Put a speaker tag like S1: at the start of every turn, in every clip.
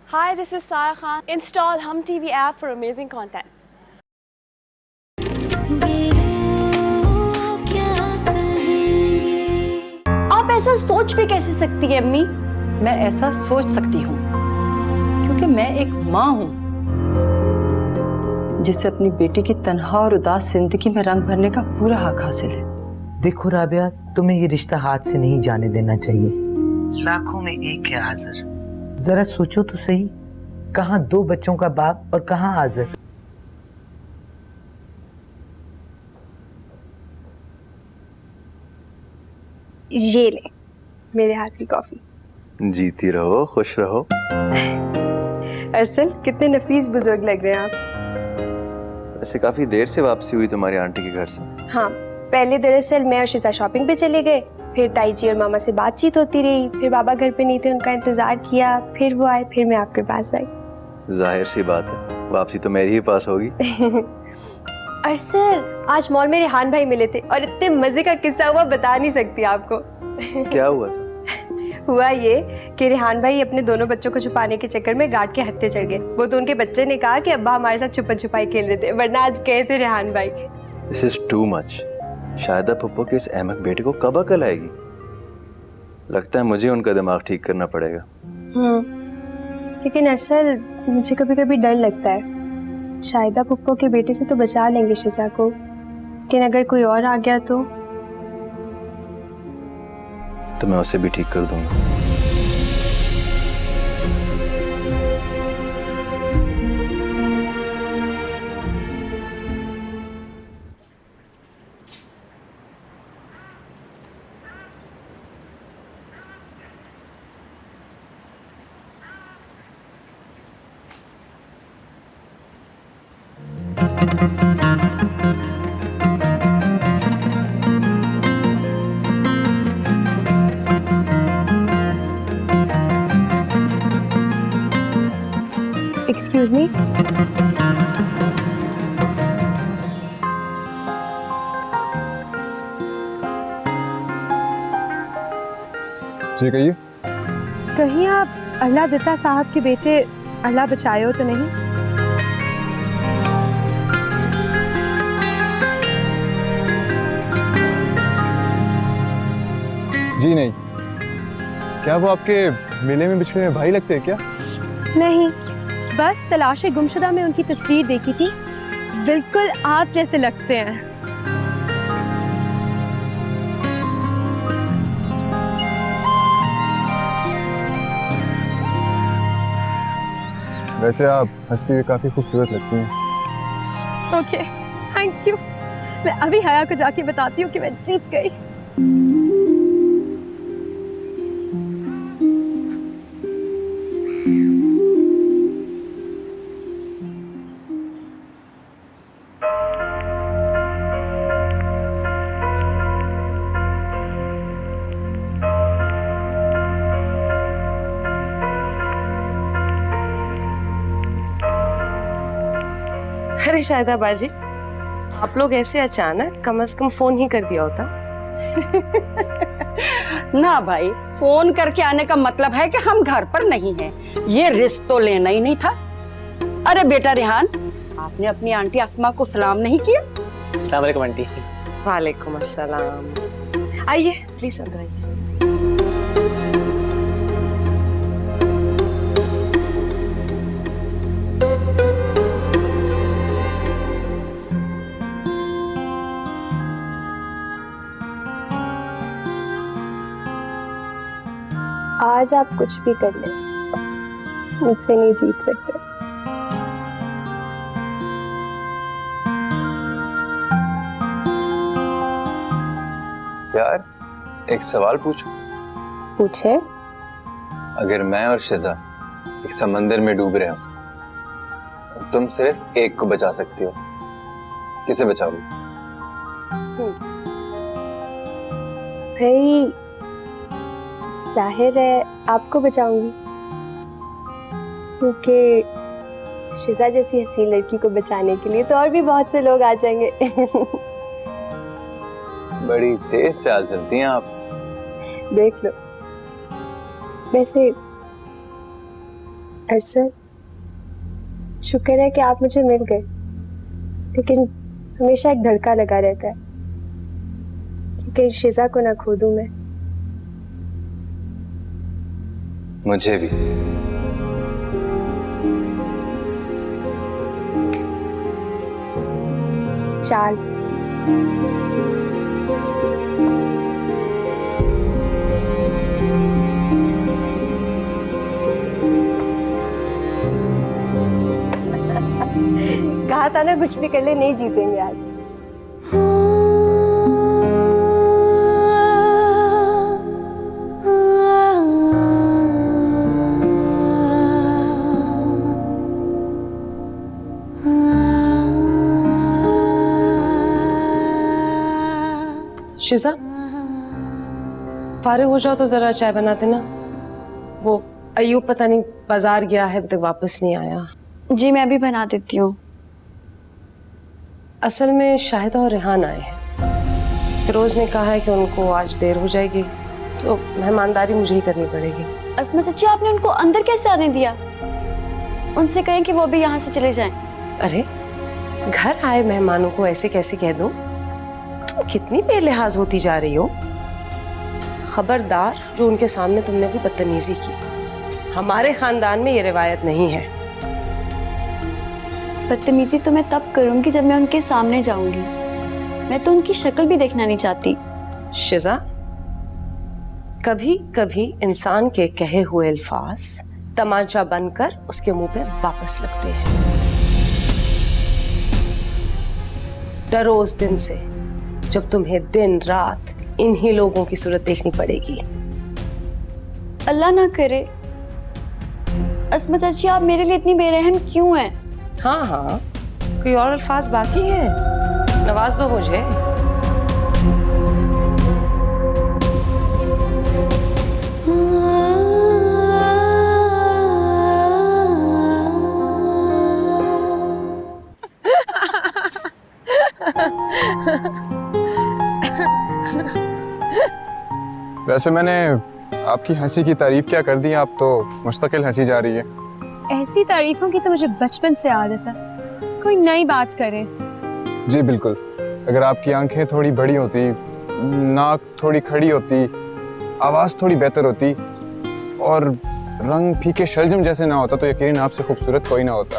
S1: Hi, this is Sarah Khan. Install Hum TV app for amazing content.
S2: आप ऐसा सोच भी कैसे सकती है अम्मी?
S3: मैं ऐसा सोच सकती हूँ क्योंकि मैं एक माँ हूँ जिसे अपनी बेटी की तन्हा और उदास जिंदगी में रंग भरने का पूरा हक हासिल है।
S4: देखो राबिया, तुम्हें ये रिश्ता हाथ से नहीं जाने देना चाहिए। लाखों में एक है हाजिर। जरा सोचो तो सही, कहाँ दो बच्चों का बाप और कहाँ हाजिर।
S1: ये ले मेरे हाथ की कॉफी।
S5: जीती रहो, खुश रहो।
S1: अरसल, कितने नफीस बुजुर्ग लग रहे हैं आप।
S5: वैसे काफी देर से वापसी हुई तुम्हारी आंटी के घर से।
S1: हाँ, पहले दरअसल मैं और शिजा शॉपिंग पे चले गए, फिर ताई जी और मामा से बातचीत होती रही, फिर बाबा घर पे नहीं थे, उनका इंतजार किया, फिर वो आए, फिर मैं आपके पास आई।
S5: जाहिर सी बात है, वापसी तो मेरी ही पास होगी।
S1: अरसल, आज मॉल में रेहान भाई मिले थे और इतने मजे का किस्सा हुआ, बता नहीं सकती आपको।
S5: क्या हुआ था?
S1: हुआ ये कि रेहान भाई अपने दोनों बच्चों को छुपाने के चक्कर में गार्ड के हत्थे चढ़ गए। वो तो उनके बच्चे ने कहा कि अब्बा हमारे साथ छुपन छुपाई खेल रहे थे, वरना आज गए थे रेहान भाई।
S5: This is too much. शायद पप्पो के इस अहमक बेटे को कब अकल आएगी। लगता है मुझे उनका दिमाग ठीक करना पड़ेगा।
S1: लेकिन अरसल, मुझे कभी कभी डर लगता है, शायदा पुप्पो के बेटे से तो बचा लेंगे शिजा को, लेकिन अगर कोई और आ गया
S5: तो मैं उसे भी ठीक कर दूंगा।
S1: Excuse me.
S6: जी कहिए।
S1: कहीं आप अल्लाह दत्ता साहब के बेटे अल्लाह बचायो तो नहीं?
S6: जी नहीं। क्या वो आपके मेले में बिछड़े हुए भाई लगते हैं क्या?
S1: नहीं, बस तलाशे गुमशुदा में उनकी तस्वीर देखी थी, बिल्कुल आप जैसे लगते हैं।
S6: वैसे आप हंसती हुई काफी खूबसूरत लगती हैं।
S1: Okay, thank you. मैं अभी हया को जाके बताती हूँ कि मैं जीत गई।
S7: अरे शायदा बाजी, आप लोग ऐसे अचानक, कम से कम फोन ही कर दिया होता।
S3: ना भाई, फोन करके आने का मतलब है कि हम घर पर नहीं हैं। ये रिश्ता तो लेना ही नहीं था। अरे बेटा रेहान, आपने अपनी आंटी अस्मा को सलाम नहीं किया?
S8: अस्सलाम वालेकुम आंटी।
S7: वालेकुम अस्सलाम। आइए प्लीज अंदर आइए।
S1: आज आप कुछ भी कर लें, मुझसे नहीं जीत सकते।
S5: यार, एक सवाल पूछूं?
S1: पूछे।
S5: अगर मैं और शिजा एक समंदर में डूब रहे हो, तुम सिर्फ एक को बचा सकती हो, किसे बचाओगी?
S1: भाई, जाहिर है आपको बचाऊंगी, क्योंकि शिजा जैसी हसीन लड़की को बचाने के लिए तो और भी बहुत से लोग आ जाएंगे।
S5: बड़ी तेज चाल चलती हैं आप।
S1: देख लो। वैसे अरसद, शुक्र है कि आप मुझे मिल गए, लेकिन हमेशा एक धड़का लगा रहता है कि कहीं शिजा को ना खो दूं मैं।
S5: मुझे भी।
S1: चाल। कहा था ना कुछ भी कर ले नहीं जीतेंगे आज।
S7: शिजा, फारिग हो जाओ तो जरा चाय बना देना। वो अयूब पता नहीं बाजार गया है, अभी तक वापस नहीं आया।
S2: जी मैं अभी बना देती हूँ।
S7: असल में शाहिदा और रेहान आए हैं। फिरोज ने कहा है कि उनको आज देर हो जाएगी, तो मेहमानदारी मुझे ही करनी पड़ेगी।
S2: अस्मा चाची, आपने उनको अंदर कैसे आने दिया? उनसे कहें कि वो भी यहाँ से चले जाएं।
S7: अरे, घर आए मेहमानों को ऐसे कैसे कह दूं? तुम कितनी बेलिहाज होती जा रही हो। खबरदार, जो उनके सामने तुमने कोई बदतमीजी की। हमारे खानदान में ये रिवायत नहीं है।
S2: बदतमीजी तो मैं तब करूंगी जब मैं उनके सामने जाऊंगी। मैं तो उनकी शक्ल भी देखना नहीं चाहती।
S7: शिजा, कभी कभी इंसान के कहे हुए अल्फाज तमाचा बनकर उसके मुंह पे वापस लगते हैं। डरो उस दिन से जब तुम्हें दिन रात इन्हीं लोगों की सूरत देखनी पड़ेगी।
S2: अल्लाह ना करे। अस्मा चाची, आप मेरे लिए इतनी बेरहम क्यों हैं?
S7: हाँ हाँ, कोई और अल्फाज बाकी है? नवाज दो मुझे।
S6: वैसे मैंने आपकी हंसी की तारीफ क्या कर दी, आप तो मुस्तकिल हंसी जा रही है।
S8: ऐसी तारीफों की तो मुझे बचपन से आदत है। कोई नई बात करें।
S6: जी बिल्कुल, अगर आपकी आंखें थोड़ी बड़ी होती, नाक थोड़ी खड़ी होती, आवाज़ थोड़ी बेहतर होती और रंग फीके शलजम जैसे ना होता, तो यकीनन आपसे खूबसूरत कोई ना होता।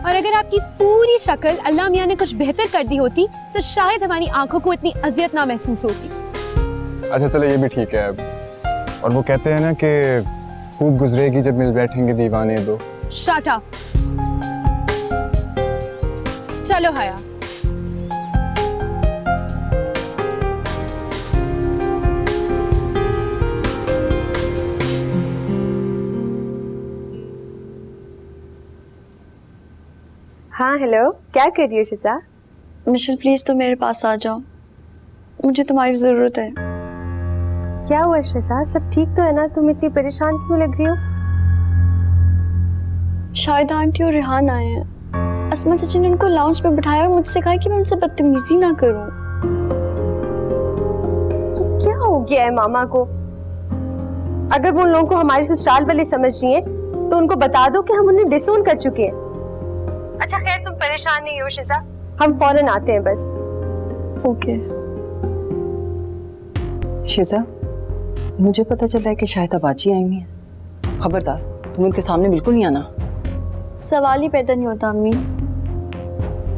S8: और अगर आपकी पूरी शक्ल अल्लाह मियां ने कुछ बेहतर कर दी होती तो शायद हमारी आंखों को इतनी अजियत ना महसूस होती।
S6: अच्छा चलो, ये भी ठीक है। और वो कहते हैं ना कि खूब गुजरेगी जब मिल बैठेंगे दीवाने दो।
S8: Shut up. चलो हया।
S1: हाँ हेलो, क्या कर रही हो शिजा?
S2: मिशेल प्लीज तो मेरे पास आ जाओ, मुझे तुम्हारी जरूरत है।
S1: क्या हुआ शिजा, सब ठीक तो है ना? तुम इतनी परेशान क्यों लग रही हो?
S2: शाहिदा आंटी और रेहान आए हैं। अस्मा चाची ने उनको लाउंज पे बिठाया और मुझसे कहा कि मैं उनसे बदतमीजी ना करूं।
S1: तो क्या हो गया है मामा को? अगर वो उन लोगों को हमारी ससुराल वाले समझ रही हैं, तो उनको बता दो कि हम उन्हें डिसोन कर चुके हैं। अच्छा खैर, तुम परेशान नहीं हो शिजा, हम फौरन आते हैं बस।
S2: ओके।
S3: शिजा, मुझे पता चला है कि शाहिदा बाजी आई हुई है। खबरदार, तुम उनके सामने बिल्कुल नहीं आना।
S2: सवाल ही पैदा नहीं होता अम्मी।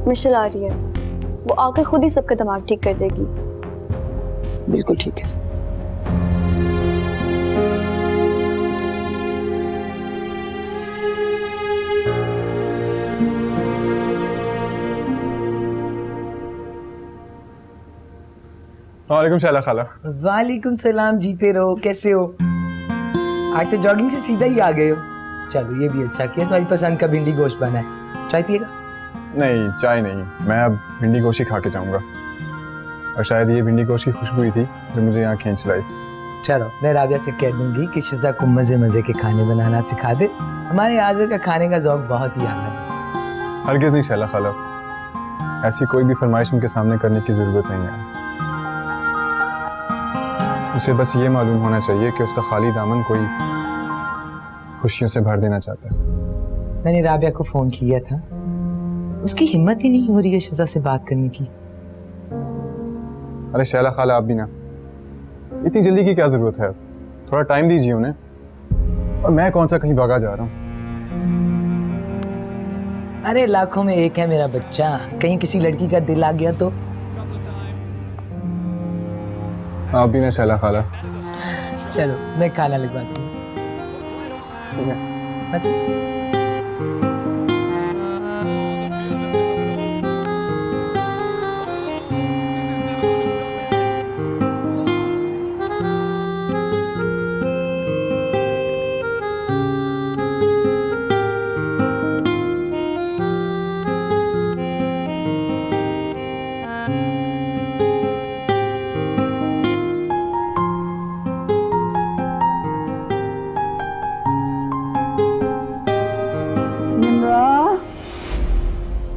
S2: मिशेल आ रही है, वो आकर खुद ही सबका दिमाग ठीक कर देगी।
S3: बिल्कुल ठीक है।
S6: वालेकुम सलाम खाला।
S4: वालेकुम सलाम, जीते रहो। कैसे हो? आज तो जॉगिंग से सीधा ही आ गए हो। चलो ये भी अच्छा किया, तुम्हारी पसंद का भिंडी गोश्त बना है। चाय पिएगा?
S6: नहीं चाय नहीं, मैं अब भिंडी गोश्त खा के जाऊंगा। और शायद ये भिंडी गोश्त की खुशबू ही थी जो मुझे यहाँ खींच लाई।
S4: चलो मैं राबिया से कह दूंगी कि शिजा को मजे मजे के खाने बनाना सिखा दे। हमारे आज़र का खाने का ज़ौक बहुत ही आला है।
S6: हरगिज़ नहीं शैला खाला, ऐसी कोई भी फरमाइश उनके सामने करने की ज़रूरत नहीं है। उसे बस ये मालूम होना चाहिए कि उसका खाली दामन कोई खुशियों से भर देना चाहता है।
S4: मैंने राबिया को फोन किया था, उसकी हिम्मत ही नहीं हो रही है शिजा से बात करने की।
S6: अरे शैला खाला, आप भी ना, इतनी जल्दी की क्या जरूरत है? थोड़ा टाइम दीजिए उन्हें। और मैं कौन सा कहीं भागा जा रहा हूँ?
S4: अरे लाखों में एक है मेरा बच्चा, कहीं किसी लड़की का दिल आ गया तो।
S6: आप भी ना शैला खाला।
S4: चलो मैं खाना लगवाती हूँ।
S6: ठीक है।
S4: अच्छा।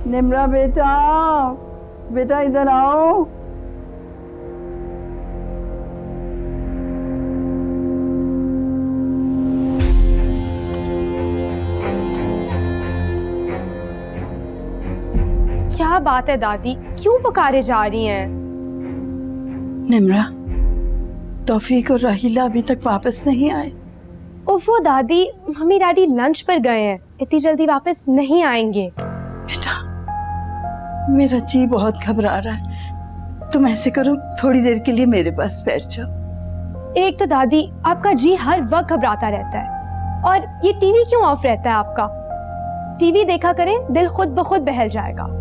S3: निम्रा बेटा, बेटा इधर आओ।
S8: क्या बात है दादी, क्यों पुकारे जा रही हैं?
S9: निम्रा, तौफीक और राहिला अभी तक वापस नहीं आए।
S8: ओफो दादी, मम्मी डैडी लंच पर गए हैं, इतनी जल्दी वापस नहीं आएंगे।
S9: बेटा, मेरा जी बहुत घबरा रहा है। तुम ऐसे करो, थोड़ी देर के लिए मेरे पास बैठ जाओ।
S8: एक तो दादी, आपका जी हर वक्त घबराता रहता है, और ये टीवी क्यों ऑफ रहता है आपका? टीवी देखा करें, दिल खुद ब खुद बहल जाएगा।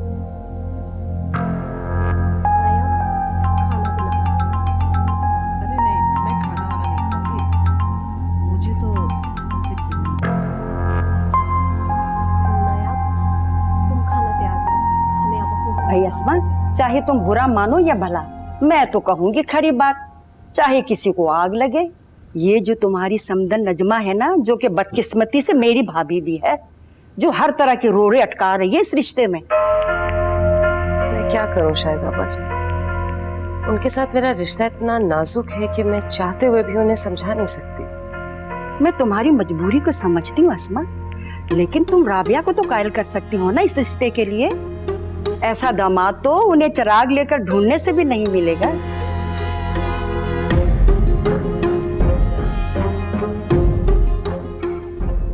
S3: भाई अस्मा, चाहे तुम बुरा मानो या भला, मैं तो कहूंगी खरी बात। चाहे किसी को आग लगे, ये जो तुम्हारी समदन नजमा है ना, जो कि बदकिस्मती से मेरी भाभी भी है, जो हर तरह के रोड़े अटका रही है इस रिश्ते में।
S7: मैं क्या करूं शायदा बाजी, उनके साथ मेरा रिश्ता इतना नाजुक है कि मैं चाहते हुए भी उन्हें समझा नहीं सकती।
S3: मैं तुम्हारी मजबूरी को समझती हूँ अस्मा, लेकिन तुम राबिया को तो कायल कर सकती हो ना इस रिश्ते के लिए। ऐसा दामाद तो उन्हें चिराग लेकर ढूंढने से भी नहीं मिलेगा।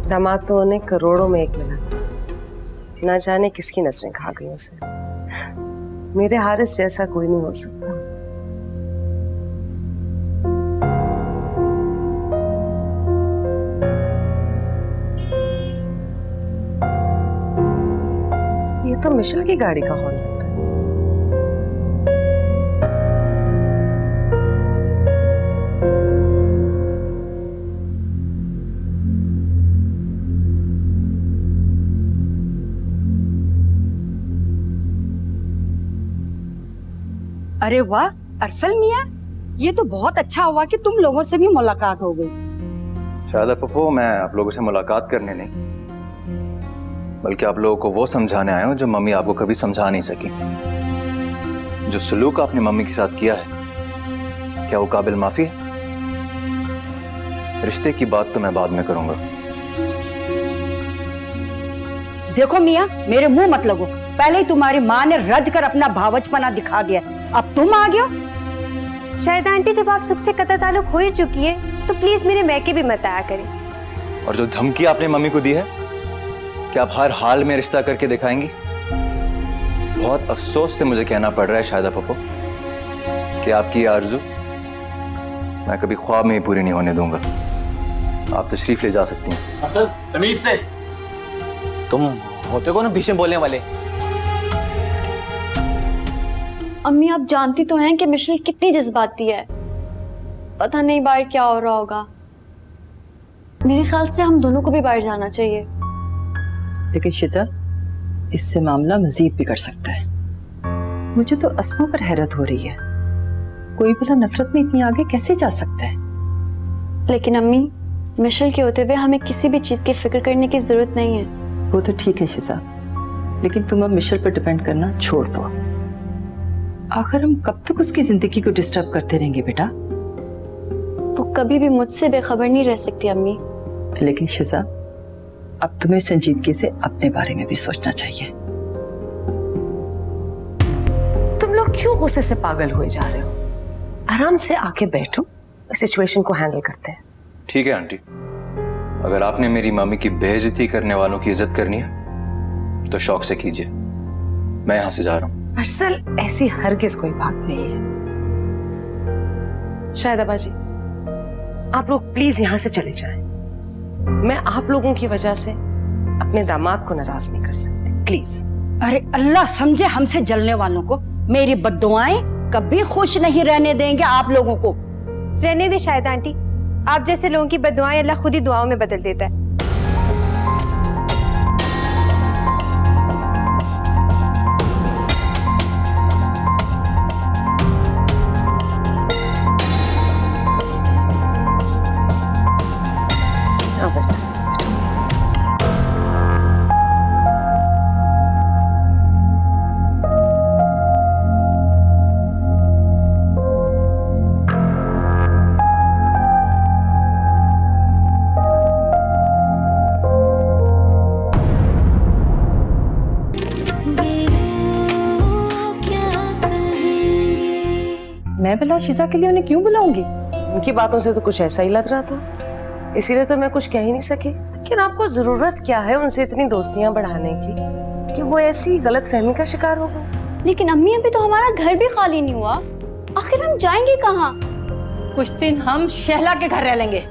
S7: दामाद तो उन्हें करोड़ों में एक मिला था, ना जाने किसकी नजरें खा गई उसे। मेरे हारिस जैसा कोई नहीं हो सकता। ये तो मिशेल की गाड़ी का हॉर्न लग रहा है।
S3: अरे वाह अरसल मियाँ, ये तो बहुत अच्छा हुआ कि तुम लोगों से भी मुलाकात हो गई।
S5: शायद पप्पू, मैं आप लोगों से मुलाकात करने नहीं, बल्कि आप लोगों को वो समझाने आया हूँ जो मम्मी आपको कभी समझा नहीं सकी। जो सलूक आपने मम्मी के साथ किया है, क्या वो काबिल माफी है? रिश्ते की बात तो मैं बाद में करूंगा।
S3: देखो मियाँ, मेरे मुंह मत लगो। पहले ही तुम्हारी माँ ने रज कर अपना भावचपना दिखा दिया, अब तुम आ गए।
S1: शायद आंटी, जब आप सबसे कतई ताल्लुक हो ही चुकी है तो प्लीज मेरे मैके भी मत आया करें।
S5: और जो धमकी आपने मम्मी को दी है, क्या आप हर हाल में रिश्ता करके दिखाएंगी? बहुत अफसोस से मुझे कहना पड़ रहा है शायदा पप्पू कि आपकी ये आरज़ू मैं कभी ख्वाब में ही पूरी नहीं होने दूंगा। आप तशरीफ ले जा सकती हैं।
S10: अफसर, तमीज से। तुम होते को ना भीषण बोलने वाले।
S2: अम्मी, आप जानती तो हैं कि मिशेल कितनी जज्बाती है। पता नहीं बाहर क्या हो रहा होगा। मेरे ख्याल से हम दोनों को भी बाहर जाना चाहिए।
S9: लेकिन शिजा, इससे मामला मजीद बिगड़ सकता है। मुझे तो अस्मा पर हैरत हो रही है, कोई भला नफरत में इतनी आगे कैसे जा सकता है?
S2: लेकिन अम्मी, मिशेल के होते हुए हमें किसी भी चीज की फिक्र करने की जरूरत नहीं है।
S9: वो तो ठीक है शिजा, लेकिन तुम अब मिशेल पर डिपेंड करना छोड़ दो। आखिर हम कब तक उसकी जिंदगी को डिस्टर्ब करते रहेंगे बेटा?
S2: वो कभी भी मुझसे बेखबर नहीं रह सकती अम्मी।
S9: लेकिन शिजा, अब तुम्हें संजीदगी से अपने बारे में भी सोचना चाहिए।
S7: तुम लोग क्यों गुस्से से पागल हुए जा रहे हो? आराम से आके बैठो, सिचुएशन को हैंडल करते हैं।
S5: ठीक है आंटी, अगर आपने मेरी मामी की बेइज्जती करने वालों की इज्जत करनी है तो शौक से कीजिए, मैं यहां से जा रहा हूं।
S7: अरसल ऐसी हरगिज कोई बात नहीं है। शायदा जी, आप लोग प्लीज यहां से चले जाएं। मैं आप लोगों की वजह से अपने दामाद को नाराज नहीं कर सकती, प्लीज।
S3: अरे अल्लाह समझे हमसे जलने वालों को। मेरी बद्दुआएं कभी खुश नहीं रहने देंगे आप लोगों को।
S1: रहने दे शायद आंटी, आप जैसे लोगों की बद्दुआएं अल्लाह खुद ही दुआओं में बदल देता है।
S9: मैं भला शिजा के लिए उन्हें क्यों बुलाऊंगी?
S7: उनकी बातों से तो कुछ ऐसा ही लग रहा था, इसीलिए तो मैं कुछ कह ही नहीं सकी। लेकिन आपको जरूरत क्या है उनसे इतनी दोस्तियां बढ़ाने की कि वो ऐसी गलतफहमी का शिकार हो गए?
S2: लेकिन अम्मी अभी तो हमारा घर भी खाली नहीं हुआ, आखिर हम जाएंगे कहाँ?
S9: कुछ दिन हम शहला के घर रह लेंगे।